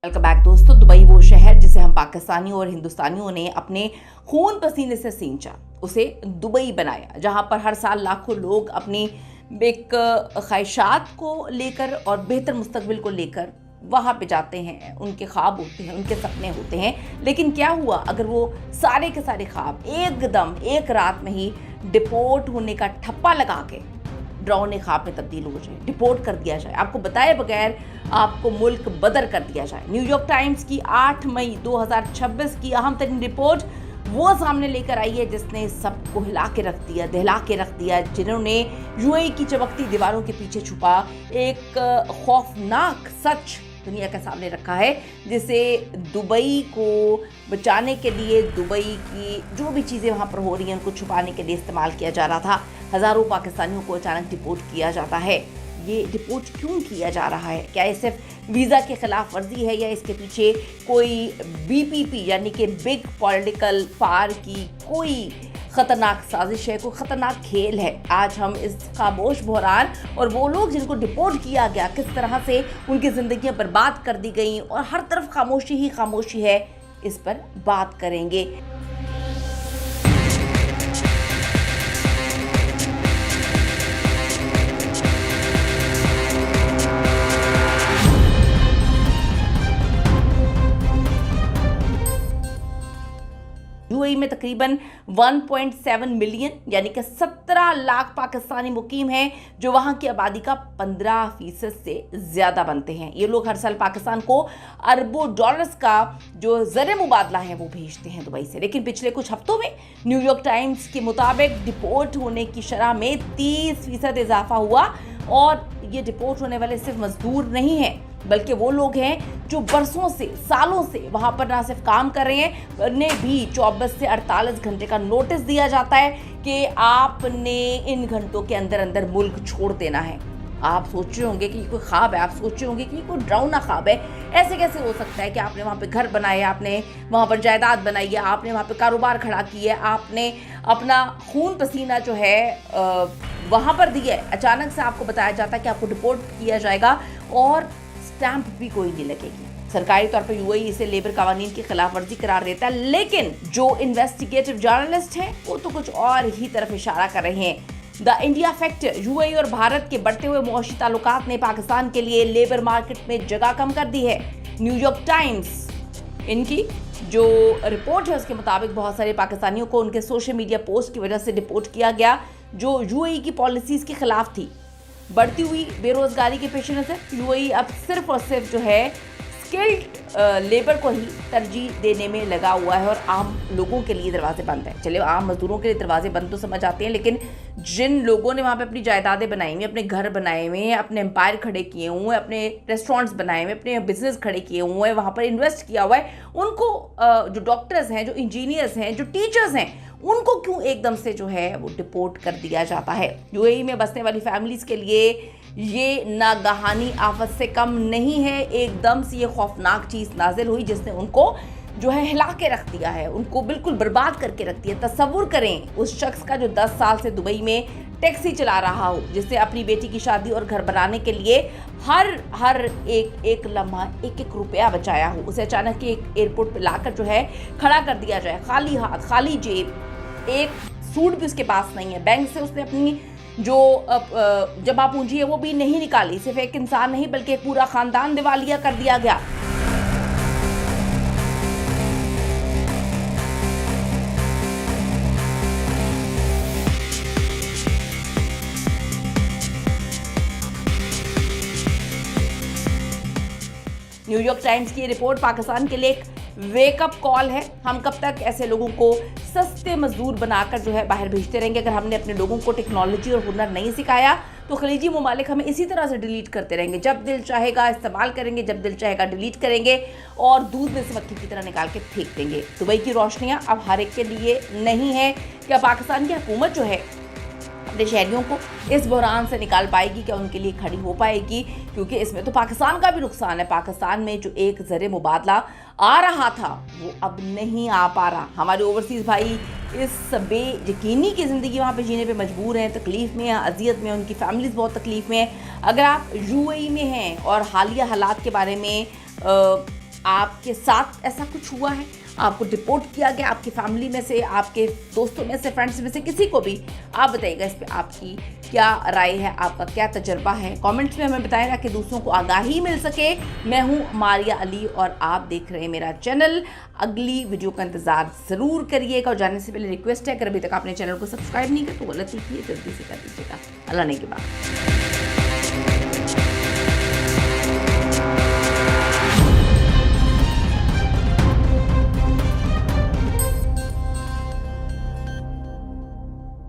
Welcome back दोस्तों। Dubai वो शहर जिसे हम पाकिस्तानियों और हिंदुस्तानियों ने अपने खून पसीने से सींचा, उसे दुबई बनाया, जहां पर हर साल लाखों लोग अपनी एक ख्वाहिशात को लेकर और बेहतर मुस्तकबिल को लेकर वहाँ पे जाते हैं। उनके ख्वाब होते हैं, उनके सपने होते हैं, लेकिन क्या हुआ अगर वो सारे के सारे ख्वाब एकदम एक रात में ही डिपोर्ट होने का ठप्पा लगा के ड्रोने ख्वाब में तब्दील हो जाए, डिपोर्ट कर दिया जाए, आपको बताए बगैर आपको मुल्क बदर कर दिया जाए। न्यूयॉर्क टाइम्स की 8 मई 2026 की अहम तरीन रिपोर्ट वो सामने लेकर आई है जिसने सबको हिला के रख दिया, दहला के रख दिया, जिन्होंने यूएई की चमकती दीवारों के पीछे छुपा एक खौफनाक सच दुनिया के सामने रखा है, जिसे दुबई को बचाने के लिए, दुबई की जो भी चीज़ें वहाँ पर हो रही हैं उनको छुपाने के लिए इस्तेमाल किया जा रहा था। हज़ारों पाकिस्तानियों को अचानक डिपोर्ट किया जाता है। ये डिपोर्ट क्यों किया जा रहा है? क्या ये सिर्फ वीज़ा के खिलाफ वर्जी है या इसके पीछे कोई बीपीपी यानी कि बिग पॉलिटिकल पावर की कोई खतरनाक साजिश है, कोई खतरनाक खेल है? आज हम इस खामोश बहरान और वो लोग जिनको डिपोर्ट किया गया, किस तरह से उनकी ज़िंदगियां बर्बाद कर दी गई और हर तरफ खामोशी ही खामोशी है, इस पर बात करेंगे। यूएई में तकरीबन 1.7 मिलियन यानी कि 17 लाख पाकिस्तानी मुकीम हैं, जो वहाँ की आबादी का 15% से ज़्यादा बनते हैं। ये लोग हर साल पाकिस्तान को अरबों डॉलर्स का जो ज़र मुबादला है वो भेजते हैं दुबई से। लेकिन पिछले कुछ हफ्तों में न्यूयॉर्क टाइम्स के मुताबिक डिपोर्ट होने की शरह में 30% इजाफा हुआ। और ये डिपोर्ट होने वाले सिर्फ मजदूर नहीं हैं, बल्कि वो लोग हैं जो बरसों से, सालों से वहाँ पर ना सिर्फ काम कर रहे हैं, उन्हें भी 24 से 48 घंटे का नोटिस दिया जाता है कि आपने इन घंटों के अंदर अंदर मुल्क छोड़ देना है। आप सोच रहे होंगे कि ये कोई ख्वाब है, आप सोच रहे होंगे कि ये कोई डरावना ख्वाब है। ऐसे कैसे हो सकता है कि आपने वहाँ पे घर बनाया, आपने वहाँ पर जायदाद बनाई है, आपने वहाँ पे कारोबार खड़ा किया है, आपने अपना खून पसीना जो है वहाँ पर दिया है, अचानक से आपको बताया जाता है कि आपको डिपोर्ट किया जाएगा और स्टैंप भी कोई नहीं लगेगी। सरकारी तौर पर यूएई इसे लेबर कानून की खिलाफ वर्जी करार देता है, लेकिन जो इन्वेस्टिगेटिव जर्नलिस्ट हैं वो तो कुछ और ही तरफ इशारा कर रहे हैं। द इंडिया फैक्टर, यूएई और भारत के बढ़ते हुए मुआशी ताल्लुकात ने पाकिस्तान के लिए लेबर मार्केट में जगह कम कर दी है। न्यूयॉर्क टाइम्स इनकी जो रिपोर्ट है उसके मुताबिक बहुत सारे पाकिस्तानियों को उनके सोशल मीडिया पोस्ट की वजह से डिपोर्ट किया गया, जो यूएई की पॉलिसीज के खिलाफ थी। बढ़ती हुई बेरोजगारी के पेश नज़र यूएई अब सिर्फ और सिर्फ जो है स्किल्ड लेबर को ही तरजीह देने में लगा हुआ है और आम लोगों के लिए दरवाजे बंद हैं। चलिए, आम मजदूरों के लिए दरवाजे बंद तो समझ आते हैं, लेकिन जिन लोगों ने वहाँ पे अपनी जायदादें बनाई हुई, अपने घर बनाए हुए हैं, अपने एम्पायर खड़े किए हुए हैं, अपने रेस्टोरेंट्स बनाए हुए, अपने बिजनेस खड़े किए हुए हैं, वहाँ पर इन्वेस्ट किया हुआ है, उनको जो डॉक्टर्स हैं, जो इंजीनियर्स हैं, जो टीचर्स हैं, उनको क्यों एकदम से जो है वो डिपोर्ट कर दिया जाता है? यूएई में बसने वाली फैमिलीज के लिए ये नागहानी आफत से कम नहीं है। एकदम से ये खौफनाक चीज़ नाजिल हुई जिसने उनको जो है हिला के रख दिया है, उनको बिल्कुल बर्बाद करके रख दिया। तसव्वुर करें उस शख्स का जो 10 साल से दुबई में टैक्सी चला रहा हो, जिससे अपनी बेटी की शादी और घर बनाने के लिए हर एक लम्हा एक रुपया बचाया हो, उसे अचानक एक एयरपोर्ट पे लाकर जो है खड़ा कर दिया जाए, खाली हाथ, खाली जेब, एक सूट भी उसके पास नहीं है, बैंक से उसने अपनी जो जमा पूंजी है वो भी नहीं निकाली। सिर्फ एक इंसान नहीं बल्कि एक पूरा खानदान दिवालिया कर दिया गया। न्यूयॉर्क टाइम्स की रिपोर्ट पाकिस्तान के लिए एक वेकअप कॉल है। हम कब तक ऐसे लोगों को सस्ते मजदूर बनाकर जो है बाहर भेजते रहेंगे? अगर हमने अपने लोगों को टेक्नोलॉजी और हुनर नहीं सिखाया तो खलीजी ममालिक हमें इसी तरह से डिलीट करते रहेंगे। जब दिल चाहेगा इस्तेमाल करेंगे, जब दिल चाहेगा डिलीट करेंगे और दूध में से मक्खी की तरह निकाल के फेंक देंगे। दुबई की रोशनियाँ अब हर एक के लिए नहीं है। क्या पाकिस्तान की हुकूमत जो है अपने शहरियों को इस बहरान से निकाल पाएगी? क्या उनके लिए खड़ी हो पाएगी? क्योंकि इसमें तो पाकिस्तान का भी नुकसान है। पाकिस्तान में जो एक ज़र मुबादला आ रहा था वो अब नहीं आ पा रहा। हमारे ओवरसीज़ भाई इस बेयकीनी की ज़िंदगी वहाँ पे जीने पे मजबूर हैं, तकलीफ़ में हैं, अजियत में, उनकी फैमिलीज़ बहुत तकलीफ़ में हैं। अगर आप यूएई में हैं और हालिया हालात के बारे में आपके साथ ऐसा कुछ हुआ है, आपको डिपोर्ट किया गया, आपकी फैमिली में से, आपके दोस्तों में से, फ्रेंड्स में से किसी को भी, आप बताइएगा इस पे आपकी क्या राय है, आपका क्या तजर्बा है। कमेंट्स में हमें बताएगा कि दूसरों को आगाही मिल सके। मैं हूँ मारिया अली और आप देख रहे हैं मेरा चैनल। अगली वीडियो का इंतज़ार ज़रूर करिएगा और जाने से पहले रिक्वेस्ट है, अगर अभी तक आपने चैनल को सब्सक्राइब नहीं किया तो गलती की जल्दी से कर दीजिएगा। अल्लाह ने के बाद।